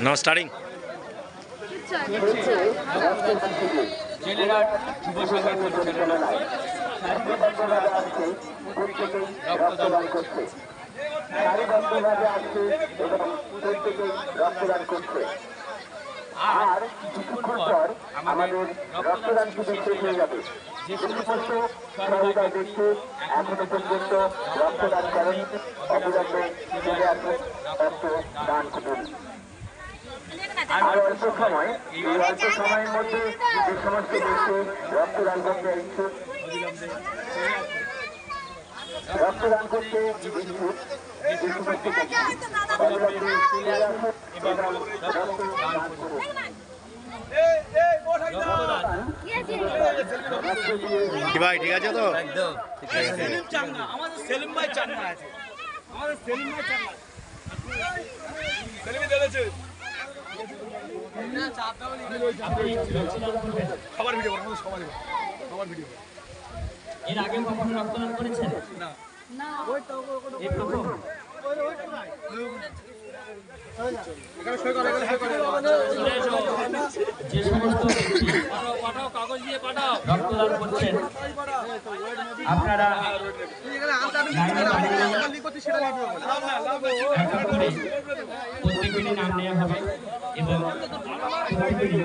No starting. জেলেরাট যুব সংঘের পরিচালনায় রক্তদান করছে। সারিবদ্ধভাবে আসছে এবং প্রত্যেকেই রক্তদান করছে। আর কিছুক্ষণ পর আমাদের রক্তদান শিবির শেষ হয়ে যাবে। যে সমস্ত সহযোগিতা ব্যক্তি এখনো পর্যন্ত রক্তদান করেন অবিলম্বে চলে আসুন, রক্তদান করুন। আর অল্প সময়, এই অল্প সময়ের মধ্যে যে সমস্ত ব্যক্তি রক্তদান করতে ইচ্ছুক, রক্তদান করতে ইচ্ছুক যে সমস্ত ব্যক্তি অবিলম্বে চলে আসুন এবং রক্তদান করুন। কি ভাই ঠিক আছে তো? একদম সেলিম চাঙ্গা, আমাদের সেলিম ভাই চাঙ্গা আছে, আমাদের সেলিম ভাই চাঙ্গা। সেলিম দিয়েছে সবার ভিডিও করব, সবার ভিডিও। এর আগে কখনো রক্তদান করেছেন? না না, এই প্রথম। এখানে সই করে, এখানে সই করে। যে সমস্ত ব্যক্তি পাঠাও, কাগজ দিয়ে পাঠাও। রক্তদান করছেন আপনারা একটা করে প্রত্যেকেরই নাম নেওয়া হবে এবং প্রত্যেকেরই